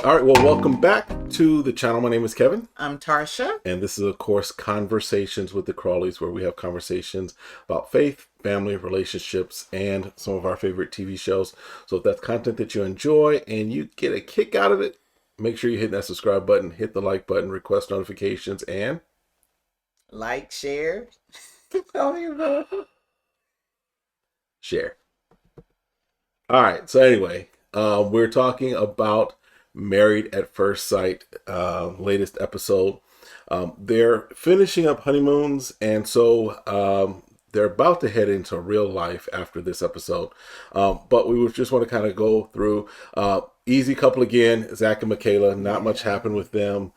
All right, well, welcome back to the channel. My name is Kevin. I'm Tarsha. And this is, of course, Conversations with the Crawleys, where we have conversations about faith, family, relationships, and some of our favorite TV shows. So if that's content that you enjoy and you get a kick out of it, make sure you hit that subscribe button, hit the like button, request notifications, and like, share. Share. All right, so anyway, we're talking about Married at First Sight, latest episode. They're finishing up honeymoons, and so they're about to head into real life after this episode. But we would just want to kind of go through easy couple again, Zach and Michaela. Not much happened with them.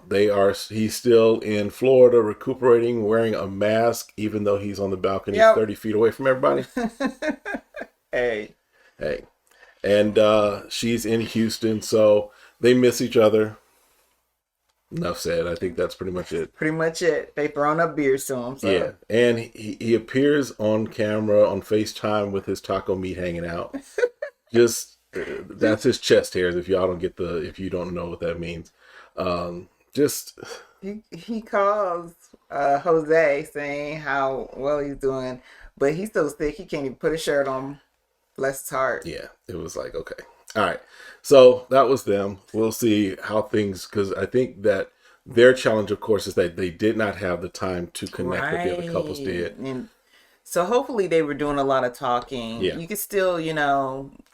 He's still in Florida recuperating, wearing a mask, even though he's on the balcony 30 feet away from everybody. Hey. And she's in Houston, so they miss each other. Enough said. I think that's pretty much it. They throwing up beers to him. So. Yeah, and he appears on camera on FaceTime with his taco meat hanging out. Just that's his chest hairs. If y'all don't get if you don't know what that means, he calls Jose saying how well he's doing, but he's so sick he can't even put a shirt on. Bless his heart. Yeah, it was like, okay. All right. So that was them. We'll see how things, because I think that their challenge, of course, is that they did not have the time to connect like the other couples did. And so hopefully they were doing a lot of talking. Yeah. You could still,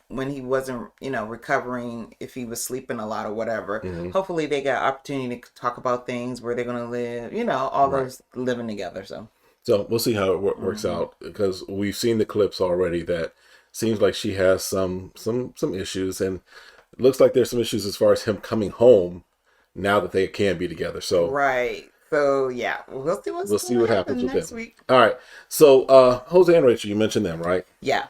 when he wasn't, recovering, if he was sleeping a lot or whatever, hopefully they got opportunity to talk about things, where they're going to live, all those living together. So we'll see how it works out, because we've seen the clips already that seems like she has some issues, and it looks like there's some issues as far as him coming home now that they can be together. So right. So yeah, we'll see what happens with next them. Week. All right. So Jose and Rachel, you mentioned them, right? Yeah.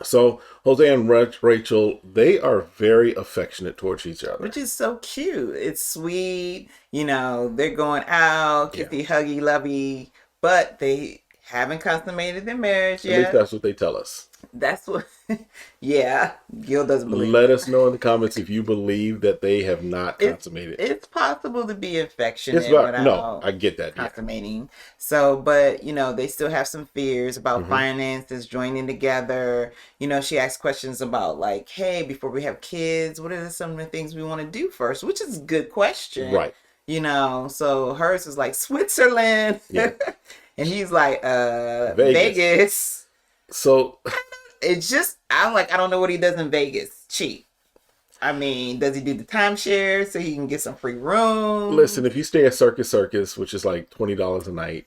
So Jose and Rachel, they are very affectionate towards each other, which is so cute. It's sweet. They're going out, kissy, huggy, lovey, but they haven't consummated their marriage yet. At least that's what they tell us. That's what, Gil doesn't believe. Let us know in the comments if you believe that they have not consummated. It's possible to be affectionate no, I get that. Consummating. Yeah. So, but, they still have some fears about finances, joining together. She asks questions about like, hey, before we have kids, what are some of the things we want to do first? Which is a good question. Right. So hers is like Switzerland. Yeah. And he's like, Vegas. So it's just, I'm like, I don't know what he does in Vegas. Cheap. I mean, does he do the timeshare so he can get some free room? Listen, if you stay at Circus, which is like $20 a night,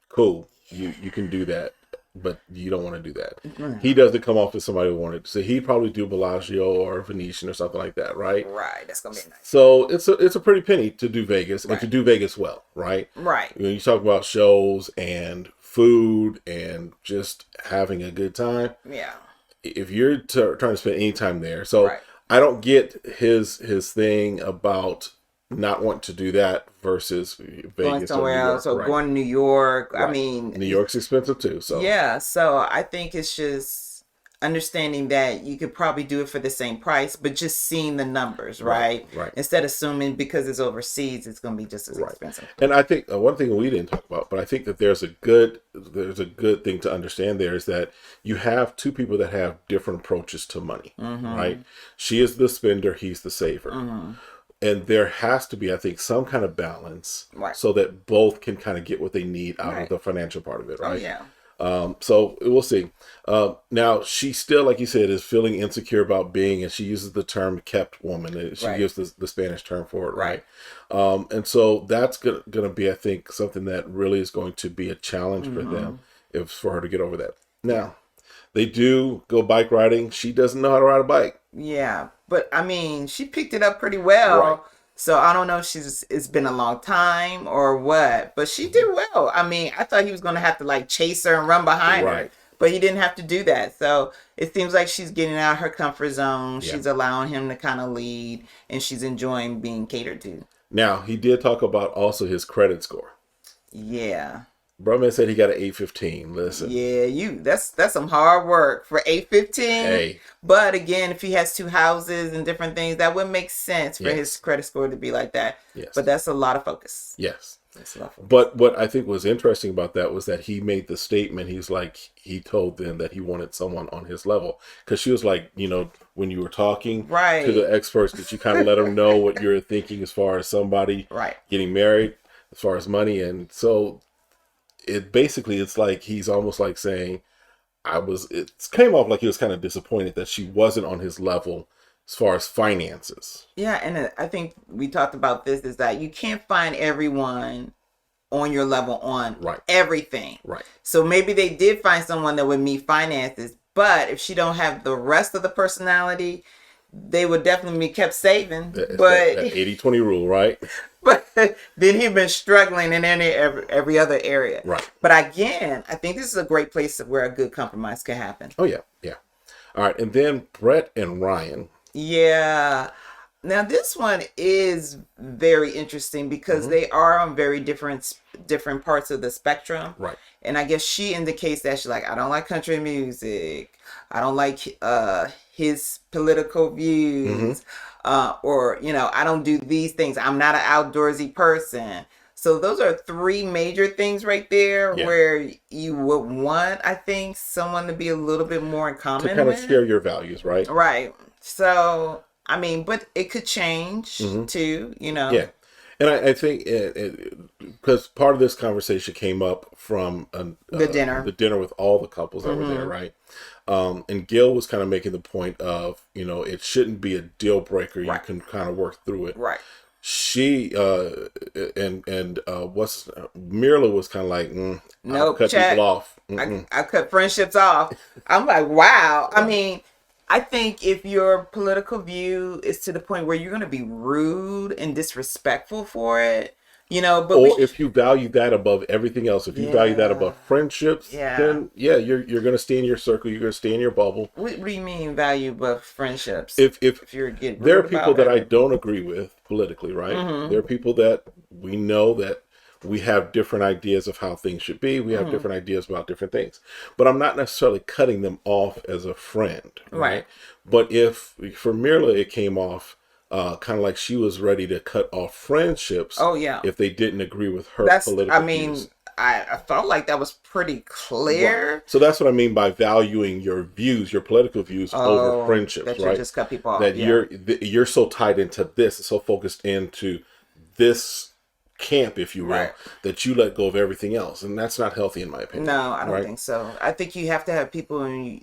cool. You can do that, but you don't want to do that. Mm-hmm. He doesn't come off as somebody who wanted. So he'd probably do Bellagio or Venetian or something like that, right? Right. That's gonna be nice. So it's a pretty penny to do Vegas, and to do Vegas well, right? Right. When you talk about shows and food and just having a good time. Yeah. If you're trying to spend any time there, so I don't get his thing about not wanting to do that versus Vegas going somewhere else. So going to New York. I mean, New York's expensive too. So yeah. So I think it's just understanding that you could probably do it for the same price, but just seeing the numbers, right? Right. Instead of assuming because it's overseas, it's going to be just as expensive. And I think one thing we didn't talk about, but I think that there's a good thing to understand there is that you have two people that have different approaches to money, right? She is the spender, he's the saver. And there has to be, I think, some kind of balance so that both can kind of get what they need out of the financial part of it, right? Oh, yeah. So we'll see. Now she still, like you said, is feeling insecure about being, and she uses the term kept woman. She gives the Spanish term for it. Right. And so that's going to be, I think, something that really is going to be a challenge for them for her to get over that. Now they do go bike riding. She doesn't know how to ride a bike. Yeah. But I mean, she picked it up pretty well. Right. So I don't know if it's been a long time or what, but she did well. I mean, I thought he was going to have to like chase her and run behind her, but he didn't have to do that. So it seems like she's getting out of her comfort zone. Yeah. She's allowing him to kind of lead, and she's enjoying being catered to. Now, he did talk about also his credit score. Yeah. Brother said he got an 815. Listen. Yeah, that's some hard work for 815. Hey. But again, if he has 2 houses and different things, that would make sense for Yes. his credit score to be like that. Yes. But that's a lot of focus. Yes. That's a lot of focus. But what I think was interesting about that was that he made the statement. He's like, he told them that he wanted someone on his level, because she was like, you know, when you were talking to the experts, that you kind of let them know what you're thinking as far as somebody getting married, as far as money. And so it basically, it's like he's almost like saying, it came off like he was kind of disappointed that she wasn't on his level as far as finances. Yeah, and I think we talked about this, is that you can't find everyone on your level on everything. Right. So maybe they did find someone that would meet finances, but if she don't have the rest of the personality, they would definitely be kept saving. But that 80-20 rule, right? But then he'd been struggling in every other area. Right. But again, I think this is a great place where a good compromise can happen. Oh, yeah. Yeah. All right. And then Brett and Ryan. Yeah. Now this one is very interesting because they are on very different parts of the spectrum. Right. And I guess she indicates that she's like, I don't like country music. I don't like his political views. Or, you know, I don't do these things. I'm not an outdoorsy person. So those are 3 major things right there where you would want, I think, someone to be a little bit more in common to kind of share your values, right? Right. So, I mean, but it could change too, you know. Yeah. And I think because part of this conversation came up from the dinner with all the couples that were there, right? And Gil was kind of making the point of, you know, it shouldn't be a deal breaker. You can kind of work through it. Right. She Mirla was kind of like, Nope, I'll cut people off. I cut friendships off. I'm like, wow. I mean, I think if your political view is to the point where you're going to be rude and disrespectful for it, you know, but if you value that above everything else, if you value that above friendships, then you're going to stay in your circle. You're going to stay in your bubble. What do you mean value above friendships? If you're getting there are people that I don't agree with politically, right? There are people that we know that we have different ideas of how things should be. We have different ideas about different things, but I'm not necessarily cutting them off as a friend, right? But if for Mirla it came off kind of like she was ready to cut off friendships. Oh yeah, if they didn't agree with her political views. I felt like that was pretty clear. Right. So that's what I mean by valuing your views, your political views over friendships, that right? You just cut people off. That you're so tied into this, so focused into this camp, if you will, that you let go of everything else, and that's not healthy in my opinion. No, I don't think so. I think you have to have people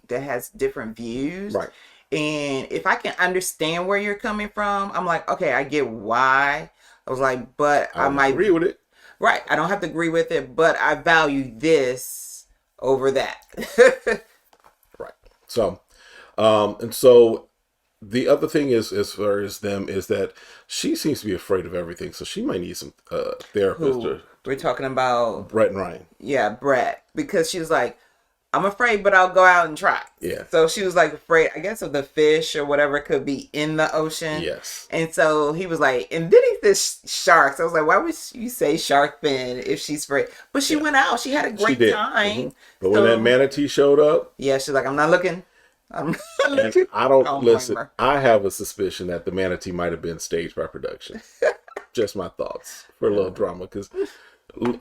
that has different views, right? And if I can understand where you're coming from, I'm like, okay, I get why. I was like, but I might agree with it. Right. I don't have to agree with it, but I value this over that. Right. So, and so the other thing is, as far as them, is that she seems to be afraid of everything. So she might need some therapist. We're talking about Brett and Ryan. Yeah, Brett. Because she was like, I'm afraid, but I'll go out and try. Yeah. So she was like afraid, I guess, of the fish or whatever could be in the ocean. Yes. And so he was like, and then he said sharks. I was like, why would you say shark fin if she's afraid? But she went out. She had a great time. But when that manatee showed up. Yeah, she's like, I'm not looking. And I don't listen. I have a suspicion that the manatee might have been staged by production. Just my thoughts for a little drama, because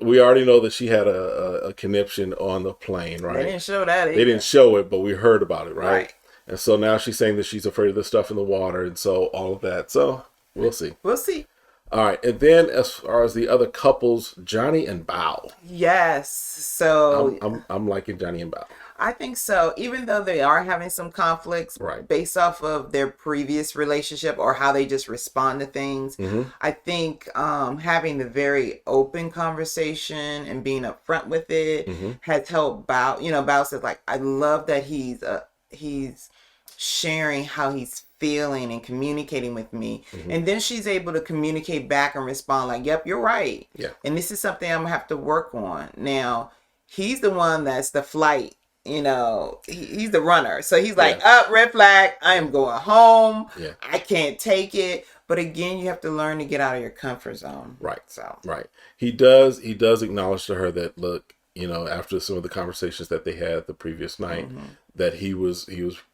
we already know that she had a conniption on the plane, right? They didn't show that either. They didn't show it, but we heard about it, right? And so now she's saying that she's afraid of the stuff in the water, and so all of that. So we'll see. We'll see. All right, and then as far as the other couples, Johnny and Bao. Yes, so I'm liking Johnny and Bao. I think so. Even though they are having some conflicts based off of their previous relationship or how they just respond to things, I think having the very open conversation and being upfront with it has helped Bao. You know, Bao says, like, I love that he's sharing how he's feeling and communicating with me. And then she's able to communicate back and respond like, yep, you're right. Yeah. And this is something I'm gonna have to work on. Now, he's the one that's the flight. You know, he's the runner. So he's like, red flag, I am going home. Yeah. I can't take it. But again, you have to learn to get out of your comfort zone. Right. So right. He does acknowledge to her that, look, after some of the conversations that they had the previous night, that he was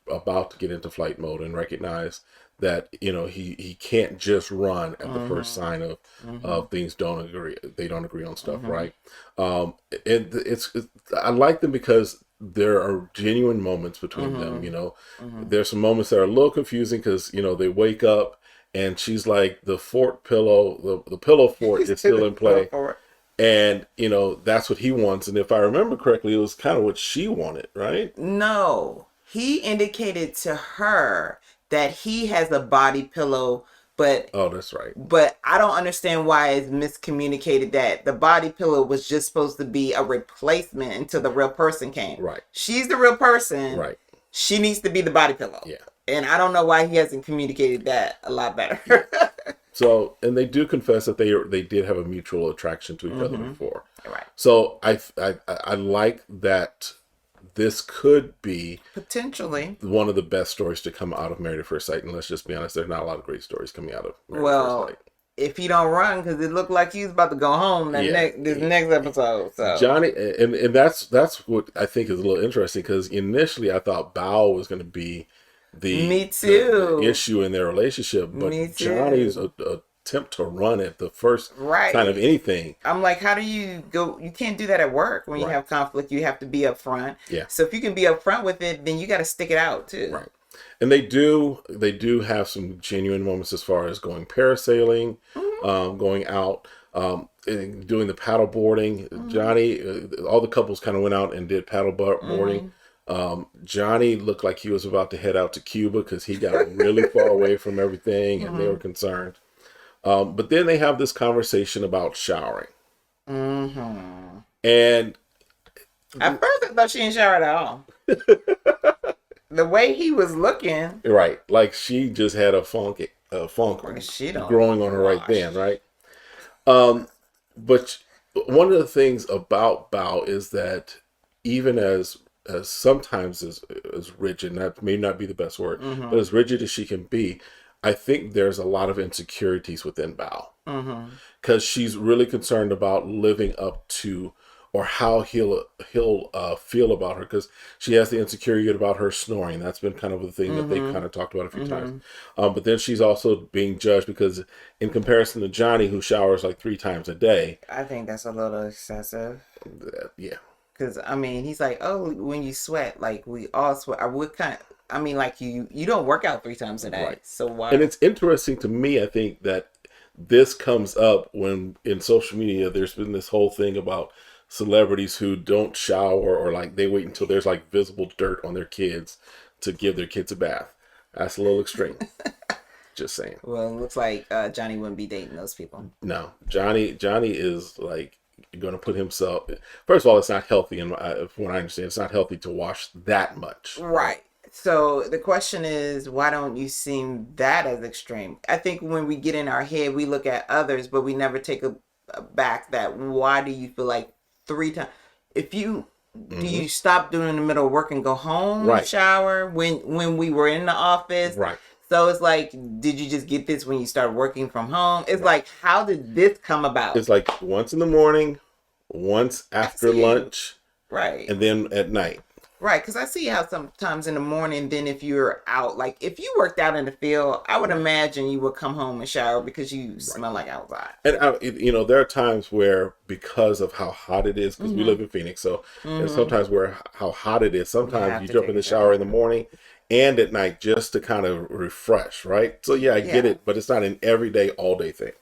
about to get into flight mode and recognize that he can't just run at the first sign of things they don't agree on stuff, right? And it's I like them because there are genuine moments between them. There's some moments that are a little confusing because they wake up and she's like, the fort pillow, the pillow fort is still in play. And, that's what he wants. And if I remember correctly, it was kind of what she wanted, right? No, he indicated to her that he has a body pillow, but... Oh, that's right. But I don't understand why it's miscommunicated that the body pillow was just supposed to be a replacement until the real person came. Right. She's the real person. Right. She needs to be the body pillow. Yeah. And I don't know why he hasn't communicated that a lot better. Yeah. So, and they do confess that they did have a mutual attraction to each other before. Right. So I like that this could be potentially one of the best stories to come out of Married at First Sight. And let's just be honest, there's not a lot of great stories coming out of Married at First Sight. If he don't run, because it looked like he's about to go home this next episode. So Johnny, and that's what I think is a little interesting, because initially I thought Bao was going to be the issue in their relationship, but Johnny's attempt to run at the first kind of anything. I'm like, how do you go? You can't do that at work when you have conflict. You have to be upfront. Yeah. So if you can be upfront with it, then you got to stick it out too. Right. And they do have some genuine moments as far as going parasailing, going out, and doing the paddle boarding. Johnny, all the couples kind of went out and did paddle boarding. Johnny looked like he was about to head out to Cuba because he got really far away from everything, and they were concerned. But then they have this conversation about showering. And at first I thought she didn't shower at all. The way he was looking, right, like she just had a funk growing on her right then, right? But one of the things about Bao is that even as sometimes as rigid, and that may not be the best word, but as rigid as she can be, I think there's a lot of insecurities within Bao, because she's really concerned about living up to, or how he'll feel about her, because she has the insecurity about her snoring. That's been kind of the thing that they kind of talked about a few times. But then she's also being judged because, in comparison to Johnny, who showers like 3 times a day, I think that's a little excessive. Yeah. Because I mean, he's like, oh, when you sweat, like we all sweat. I mean, like you don't work out 3 times a day, right? So why? And it's interesting to me, I think, that this comes up when in social media there's been this whole thing about celebrities who don't shower, or like they wait until there's like visible dirt on their kids to give their kids a bath. That's a little extreme. Just saying. Well, it looks like Johnny wouldn't be dating those people. No, Johnny is like going to put himself. First of all, it's not healthy, and from what I understand, it's not healthy to wash that much. Right. So the question is, why don't you seem that as extreme? I think when we get in our head, we look at others, but we never take a back that why do you feel like 3 times? If you do, you stop doing in the middle of work and go home, shower when we were in the office, right? So it's like, did you just get this when you started working from home? It's like, how did this come about? It's like once in the morning, once after lunch, right, and then at night. Right, because I see how sometimes in the morning, then if you're out, like if you worked out in the field, I would imagine you would come home and shower because you smell like outside. And there are times where, because of how hot it is, because we live in Phoenix, so there's sometimes where how hot it is, sometimes you jump in the shower in the morning and at night just to kind of refresh, right? So yeah, I get it, but it's not an everyday, all day thing.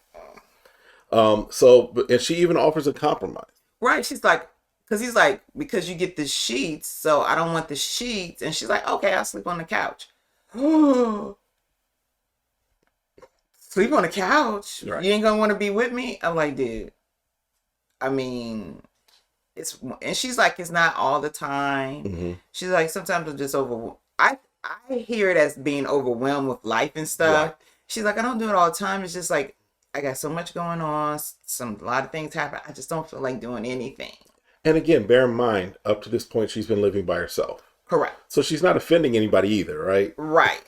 And she even offers a compromise. Right, she's like, because he's like, because you get the sheets, so I don't want the sheets. And she's like, okay, I'll sleep on the couch. Sleep on the couch? Right. You ain't going to want to be with me? I'm like, dude, I mean, and she's like, it's not all the time. She's like, sometimes I'm just overwhelmed. I hear it as being overwhelmed with life and stuff. Right. She's like, I don't do it all the time. It's just like, I got so much going on. A lot of things happen. I just don't feel like doing anything. And again, bear in mind, up to this point, she's been living by herself. Correct. So she's not offending anybody either, right? Right.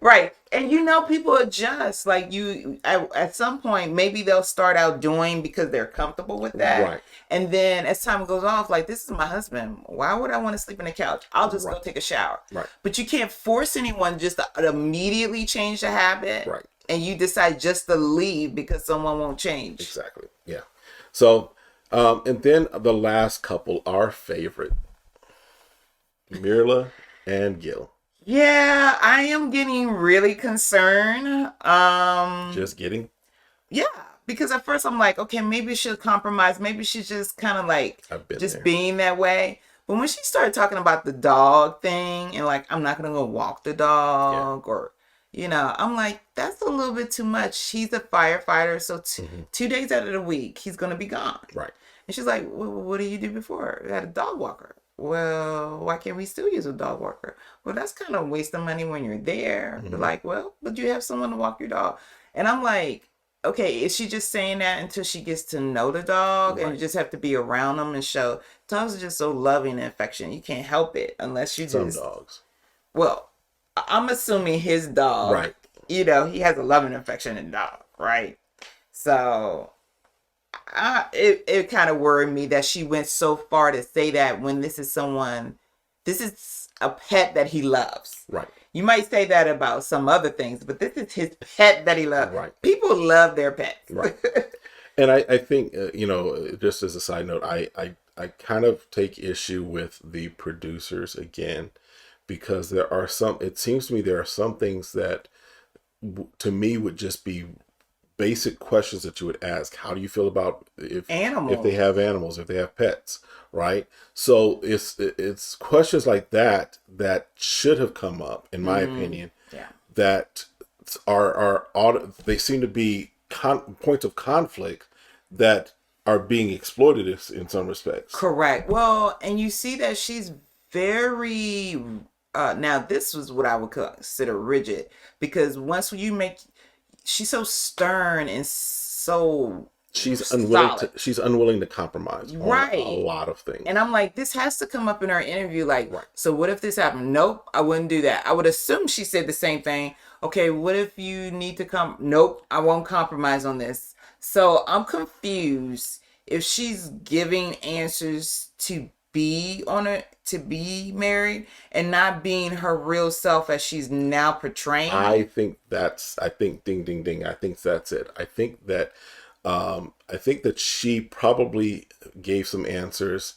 Right. And people adjust. Like at some point, maybe they'll start out doing because they're comfortable with that. Right. And then as time goes off, like, this is my husband. Why would I want to sleep in the couch? I'll just go take a shower. Right. But you can't force anyone just to immediately change the habit. Right. And you decide just to leave because someone won't change. Exactly. Yeah. So, and then the last couple, our favorite, Mirla and Gil. Yeah, I am getting really concerned. Just getting? Yeah, because at first I'm like, okay, maybe she'll compromise. Maybe she's just kind of like just being that way. But when she started talking about the dog thing and like, I'm not going to go walk the dog or, I'm like, that's a little bit too much. He's a firefighter. So 2 days out of the week, he's going to be gone. Right. And she's like, well, what do you do before? I had a dog walker. Well, why can't we still use a dog walker? Well, that's kind of wasting money when you're there. They're like, well, but you have someone to walk your dog. And I'm like, okay, is she just saying that until she gets to know the dog and you just have to be around them and show? Dogs are just so loving and affectionate. You can't help it unless you Some dogs. Well, I'm assuming his dog, right? He has a loving, affectionate dog, right? So it kind of worried me that she went so far to say that when this is a pet that he loves. Right. You might say that about some other things, but this is his pet that he loves. Right. People love their pets. Right. And I think, just as a side note, I kind of take issue with the producers again, because it seems to me there are some things that to me would just be basic questions that you would ask. How do you feel about if they have animals, if they have pets, right? So it's questions like that should have come up, in my opinion. Yeah. That are they seem to be points of conflict that are being exploited in some respects. Correct. Well, and you see that she's very now this was what I would consider rigid, because once she's so stern and so she's solid. She's unwilling to compromise right. on a lot of things. And I'm like, this has to come up in her interview. Like, so what if this happened? Nope, I wouldn't do that. I would assume she said the same thing. Okay, what if you need to come? Nope, I won't compromise on this. So I'm confused if she's giving answers to be married and not being her real self as she's now portraying. I think ding ding ding. I think that's it. I think that she probably gave some answers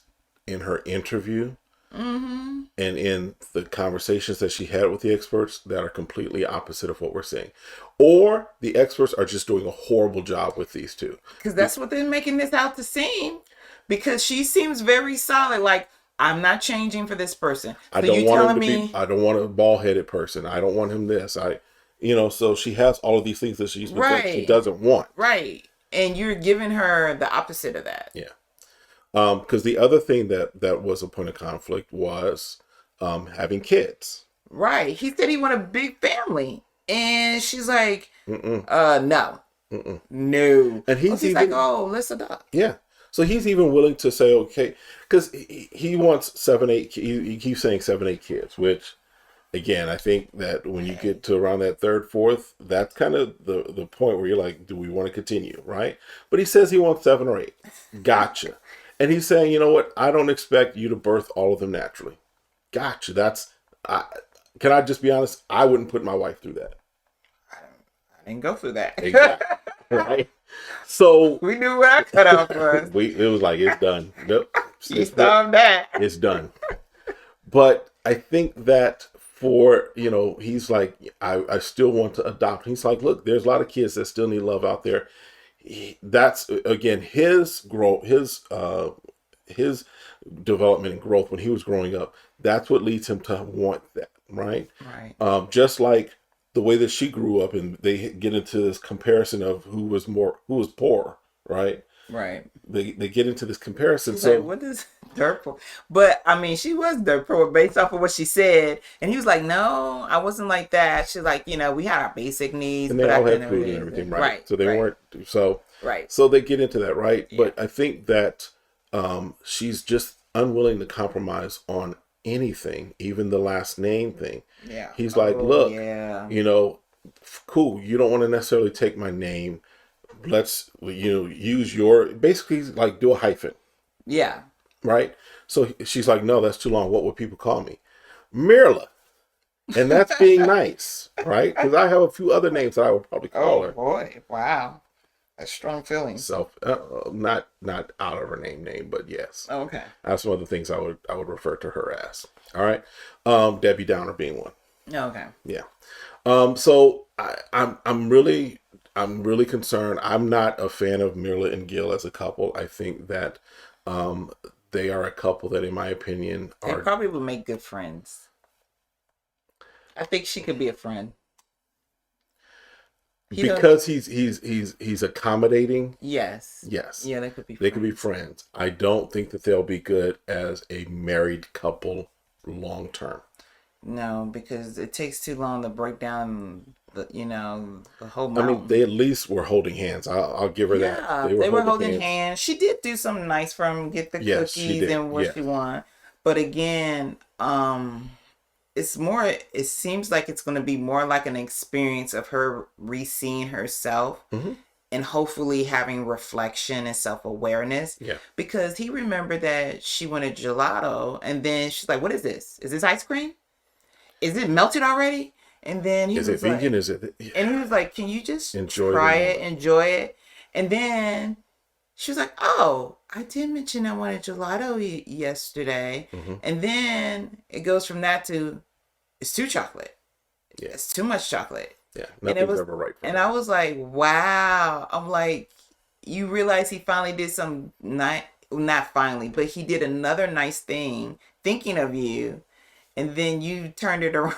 in her interview and in the conversations that she had with the experts that are completely opposite of what we're seeing. Or the experts are just doing a horrible job with these two. Because that's what they're making this out to seem. Because she seems very solid. Like, I'm not changing for this person. I don't want a bald-headed person. I don't want him this. So she has all of these things that she doesn't want. Right. And you're giving her the opposite of that. Yeah. Because the other thing that was a point of conflict was having kids. Right. He said he wanted a big family. And she's like, no. No. And he's like, oh, let's adopt. Yeah. So he's even willing to say, okay, because he wants 7, 8, he keeps saying 7, 8 kids, which, again, I think that when you get to around that 3rd, 4th, that's kind of the point where you're like, do we want to continue, right? But he says he wants 7 or 8. Gotcha. And he's saying, you know what? I don't expect you to birth all of them naturally. Gotcha. Can I just be honest? I wouldn't put my wife through that. I didn't go through that. Exactly. Right? So we knew what our cutoff was. It was like, it's done. Nope. You stormed that. It's done. But I think that for, he's like, I still want to adopt. He's like, look, there's a lot of kids that still need love out there. That's, again, his growth, his development and growth when he was growing up. That's what leads him to want that, right? Right. Just like the way that she grew up, and they get into this comparison of who was poor, right? Right. They get into this comparison. She's so like, what is dirt poor? But I mean, she was dirt poor based off of what she said, and he was like, "No, I wasn't like that." She's like, we had our basic needs, and they all had food and everything, right? So they weren't right. So they get into that, right? Yeah. But I think that she's just unwilling to compromise on anything, even the last name thing. Yeah. He's like, look, yeah. Cool. You don't want to necessarily take my name. Let's, use your, basically like do a hyphen. Yeah. Right. So she's like, no, that's too long. What would people call me? Mirla. And that's being nice, right? Because I have a few other names that I would probably call her. Oh boy! Wow, that's strong feeling. Not out of her name, but yes. Okay. That's one of the things I would refer to her as. All right. Debbie Downer being one. Okay. Yeah. So I'm really concerned. I'm not a fan of Mirla and Gil as a couple. I think that they are a couple that, in my opinion, they probably would make good friends. I think she could be a friend. Because he's accommodating. Yes. Yes. Yeah, they could be friends. They could be friends. I don't think that they'll be good as a married couple long term. No, because it takes too long to break down the whole mountain. I mean, they at least were holding hands. I'll give her that. They were holding hands. She did do something nice for him, get the cookies and what she wanted. But again, it's more, it seems like it's going to be more like an experience of her re-seeing herself and hopefully having reflection and self-awareness. Yeah. Because he remembered that she wanted gelato and then she's like, what is this? Is this ice cream? Is it melted already? And then he was like, vegan? Is it? Yeah. And he was like, can you just try it, enjoy it? And then she was like, oh, I did mention I wanted gelato yesterday. And then it goes from that to, it's too chocolate. Yeah. It's too much chocolate. Yeah, nothing's ever right for and I was like, wow. I'm like, you realize he finally did some, not finally, but he did another nice thing, thinking of you, and then you turned it around.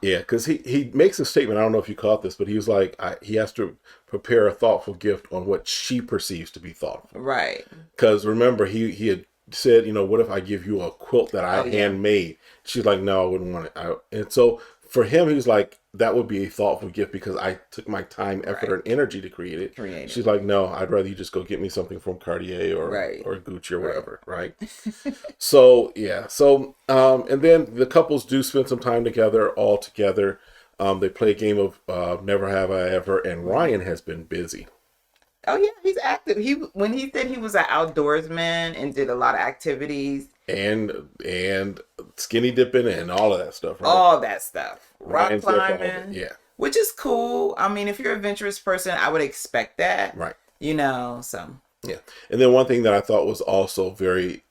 Yeah, because he makes a statement. I don't know if you caught this, but he was like, he has to prepare a thoughtful gift on what she perceives to be thoughtful. Right. Because remember, he had said, what if I give you a quilt that I handmade? She's like, no, I wouldn't want it. And so for him, he was like, that would be a thoughtful gift because I took my time, effort, and energy to create it. She's like, no, I'd rather you just go get me something from Cartier or Gucci or whatever, right? So, yeah. So, and then the couples do spend some time together, all together. They play a game of Never Have I Ever, and Ryan has been busy. Oh, yeah, he's active. When he said he was an outdoorsman and did a lot of activities. And skinny dipping and all of that stuff, right? All that stuff. Rock Ryan's climbing. Yeah. Which is cool. I mean, if you're an adventurous person, I would expect that. Right. So. Yeah. And then one thing that I thought was also very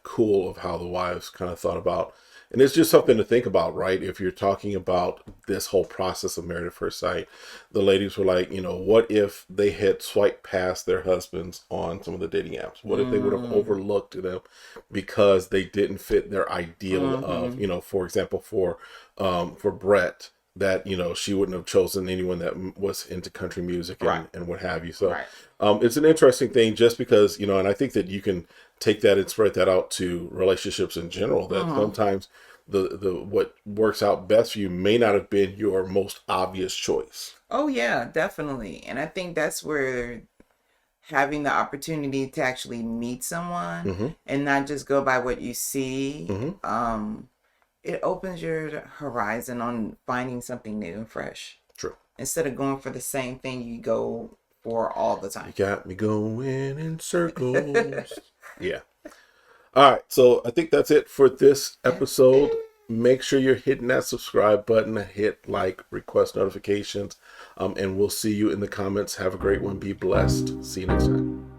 cool of how the wives kind of thought about, and it's just something to think about, right? If you're talking about this whole process of Married at First Sight, the ladies were like, what if they had swiped past their husbands on some of the dating apps? What if they would have overlooked them because they didn't fit their ideal of, for example, for Brett, that, she wouldn't have chosen anyone that was into country music and what have you. So it's an interesting thing just because, and I think that you can take that and spread that out to relationships in general, that sometimes the what works out best for you may not have been your most obvious choice. Oh yeah, definitely. And I think that's where having the opportunity to actually meet someone and not just go by what you see, it opens your horizon on finding something new and fresh. True. Instead of going for the same thing you go for all the time. You got me going in circles. Yeah. All right. So I think that's it for this episode. Make sure you're hitting that subscribe button, hit like, request notifications, and we'll see you in the comments. Have a great one. Be blessed. See you next time.